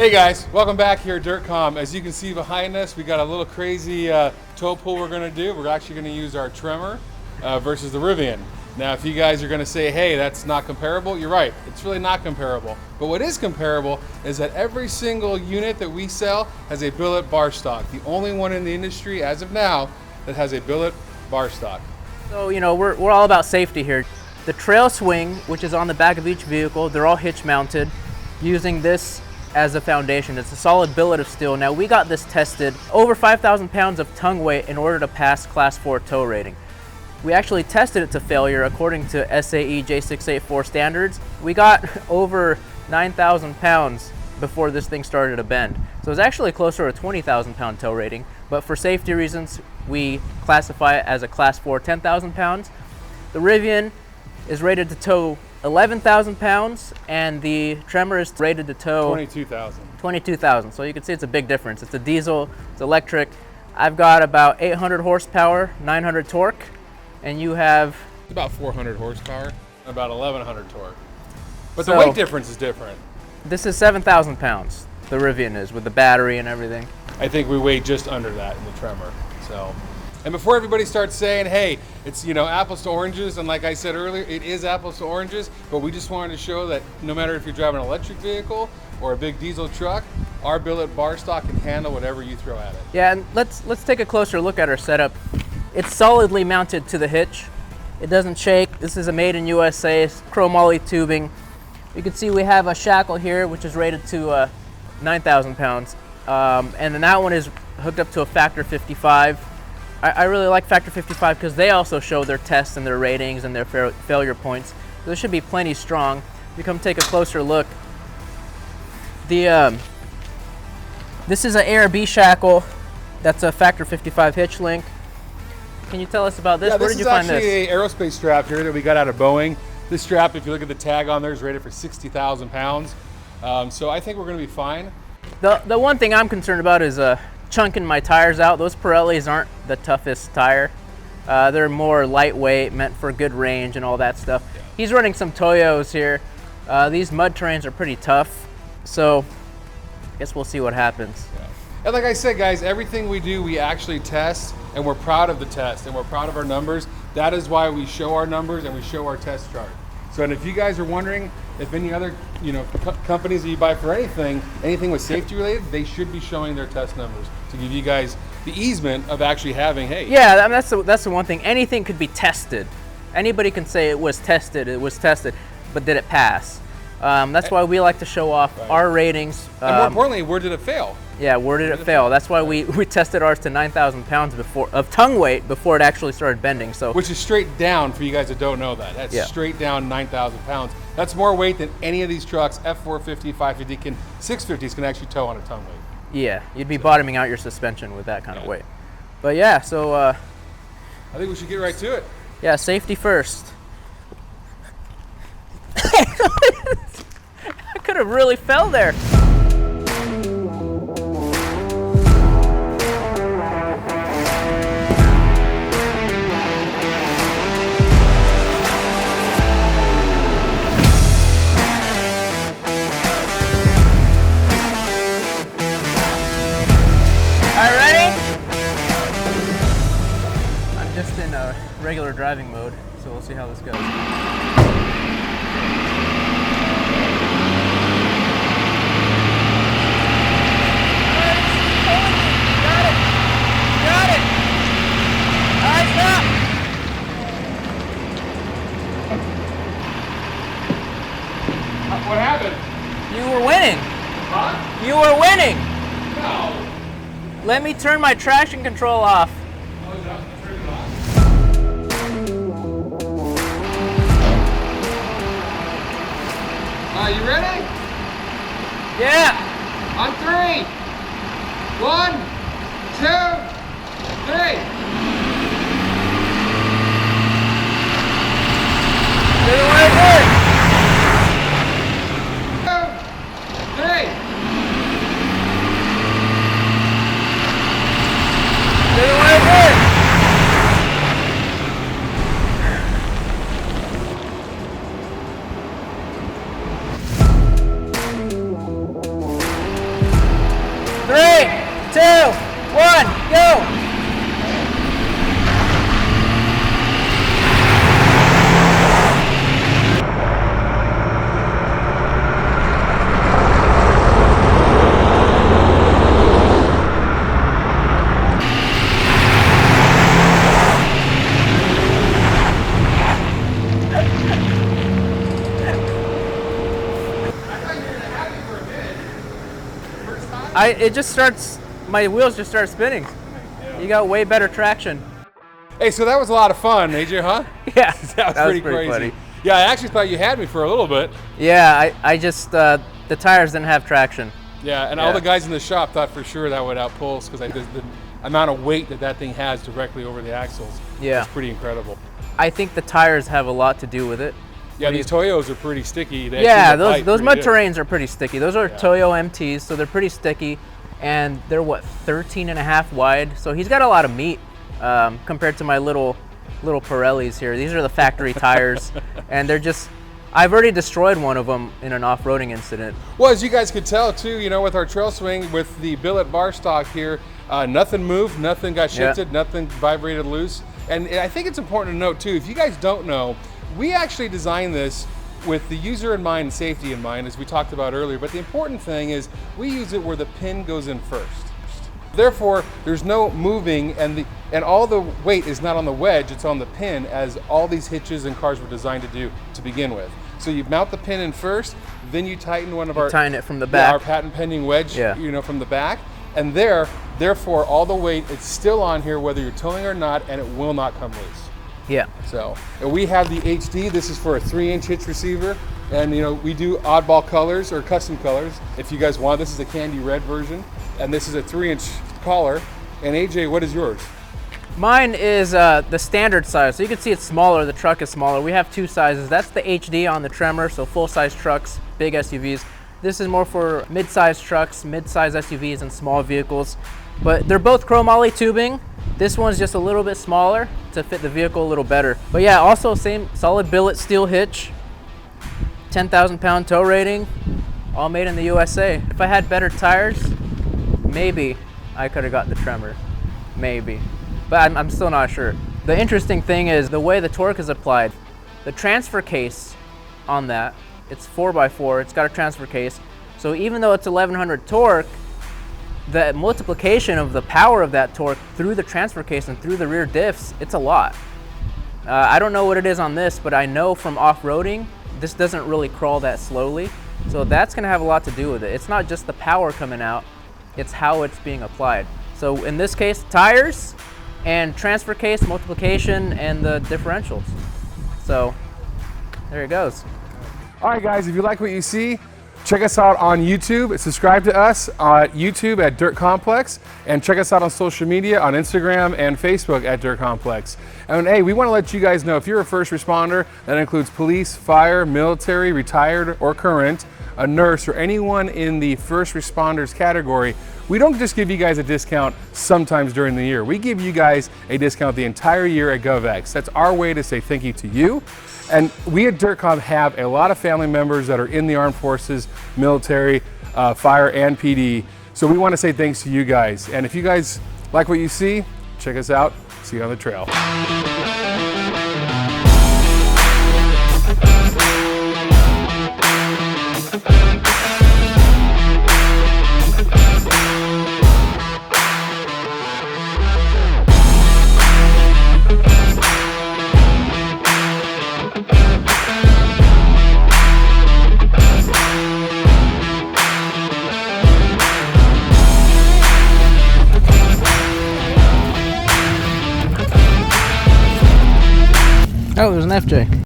Hey guys, welcome back here at DirtCom. As you can see behind us, we got a little crazy tow pull we're going to do. We're actually going to use our Tremor versus the Rivian. Now, if you guys are going to say, hey, that's not comparable, you're right. It's really not comparable. But what is comparable is that every single unit that we sell has a billet bar stock. The only one in the industry as of now that has a billet bar stock. So, you know, we're all about safety here. The trail swing, which is on the back of each vehicle, they're all hitch mounted using this as a foundation. It's a solid billet of steel. Now, we got this tested over 5,000 pounds of tongue weight in order to pass Class 4 tow rating. We actually tested it to failure according to SAE J684 standards. We got over 9,000 pounds before this thing started to bend. So it's actually closer to a 20,000 pound tow rating, but for safety reasons, we classify it as a Class 4 10,000 pounds. The Rivian is rated to tow 11,000 pounds, and the Tremor is rated to tow 22,000. 22,000. So you can see it's a big difference. It's a diesel, it's electric. I've got about 800 horsepower, 900 torque, and you have About 400 horsepower, about 1,100 torque. But the weight difference is different. This is 7,000 pounds. The Rivian is, with the battery and everything. I think we weigh just under that in the Tremor. So, and before everybody starts saying, hey, it's, you know, apples to oranges, and like I said earlier, it is apples to oranges, but we just wanted to show that no matter if you're driving an electric vehicle or a big diesel truck, our billet bar stock can handle whatever you throw at it. Yeah, and let's take a closer look at our setup. It's solidly mounted to the hitch. It doesn't shake. This is a made in USA chromoly tubing. You can see we have a shackle here, which is rated to 9,000 pounds. And then that one is hooked up to a factor 55. I really like factor 55 because they also show their tests and their ratings and their failure points. So this should be plenty strong. If you come take a closer look, this is an ARB shackle. That's a factor 55 hitch link. Can you tell us about this? Yeah, Where did you find this? This is actually an aerospace strap here that we got out of Boeing. This strap, if you look at the tag on there, is rated for 60,000 pounds. So I think we're going to be fine. The one thing I'm concerned about is chunking my tires out. Those Pirellis aren't the toughest tire. They're more lightweight, meant for good range and all that stuff. Yeah. He's running some Toyos here. These mud terrains are pretty tough, so I guess we'll see what happens. Yeah. And like I said, guys, everything we do, we actually test, and we're proud of the test, and we're proud of our numbers. That is why we show our numbers and we show our test chart. So, and if you guys are wondering if any other, you know, companies that you buy for anything with safety related, they should be showing their test numbers to give you guys the easement of actually having, hey. Yeah, I mean, that's the one thing. Anything could be tested. Anybody can say it was tested, but did it pass? That's why we like to show off our ratings. And more importantly, where did it fail? Yeah, where did it fail? That's why we tested ours to 9,000 pounds of tongue weight before it actually started bending. So, which is straight down for you guys that don't know that. That's straight down 9,000 pounds. That's more weight than any of these trucks, F450, 550, 650s can actually tow on a tongue weight. Yeah, you'd be bottoming out your suspension with that kind of weight. But yeah, so I think we should get right to it. Yeah, safety first. I could have really fell there. In a regular driving mode, so we'll see how this goes. Got it! All right, stop! What happened? You were winning. Huh? You were winning. No. Let me turn my traction control off. You ready? Yeah. On 3. 1, 2, 3. Did it work? 2, 3. Did it work? It just starts, my wheels just start spinning. Yeah. You got way better traction. Hey, so that was a lot of fun, AJ, huh? Yeah, that was pretty crazy. funny. Yeah, I actually thought you had me for a little bit. Yeah, I just, the tires didn't have traction. Yeah, and all the guys in the shop thought for sure that would outpulse because the amount of weight that thing has directly over the axles is pretty incredible. I think the tires have a lot to do with it. Yeah, these Toyos are pretty sticky. Those mud terrains are pretty sticky. Those are Toyo MTs, so they're pretty sticky, and they're what, 13.5 wide. So he's got a lot of meat compared to my little Pirellis here. These are the factory tires, and they're just. I've already destroyed one of them in an off-roading incident. Well, as you guys could tell too, you know, with our trail swing, with the billet bar stock here, nothing moved, nothing got shifted, nothing vibrated loose. And I think it's important to note too, if you guys don't know, we actually designed this with the user in mind and safety in mind, as we talked about earlier. But the important thing is we use it where the pin goes in first. Therefore, there's no moving, and all the weight is not on the wedge, it's on the pin, as all these hitches and cars were designed to do to begin with. So you mount the pin in first, then you tighten one of tighten it from the back. Our patent pending wedge, you know, from the back, and therefore all the weight is still on here whether you're towing or not, and it will not come loose. Yeah. So, and we have the HD. This is for a 3-inch hitch receiver, and you know we do oddball colors or custom colors. If you guys want, this is a candy red version, and this is a 3-inch collar. And AJ, what is yours? Mine is the standard size, so you can see it's smaller. The truck is smaller. We have two sizes. That's the HD on the Tremor, so full-size trucks, big SUVs. This is more for mid-size trucks, mid-size SUVs, and small vehicles. But they're both chromoly tubing. This one's just a little bit smaller to fit the vehicle a little better. But yeah, also same solid billet steel hitch, 10,000 pound tow rating, all made in the USA. If I had better tires, maybe I could have got the Tremor, maybe. But I'm still not sure. The interesting thing is the way the torque is applied. The transfer case on that, it's 4x4, it's got a transfer case. So even though it's 1100 torque, the multiplication of the power of that torque through the transfer case and through the rear diffs, it's a lot. I don't know what it is on this, but I know from off-roading, this doesn't really crawl that slowly. So that's gonna have a lot to do with it. It's not just the power coming out, it's how it's being applied. So in this case, tires and transfer case multiplication and the differentials. So there it goes. All right, guys, if you like what you see, check us out on YouTube. Subscribe to us on YouTube at Dirt Complex, and check us out on social media on Instagram and Facebook at Dirt Complex. And hey, we want to let you guys know if you're a first responder, that includes police, fire, military, retired or current, a nurse, or anyone in the first responders category, we don't just give you guys a discount sometimes during the year. We give you guys a discount the entire year at GovX. That's our way to say thank you to you. And we at DirtCom have a lot of family members that are in the armed forces, military, fire, and PD. So we want to say thanks to you guys. And if you guys like what you see, check us out. See you on the trail. Oh, there's an FJ.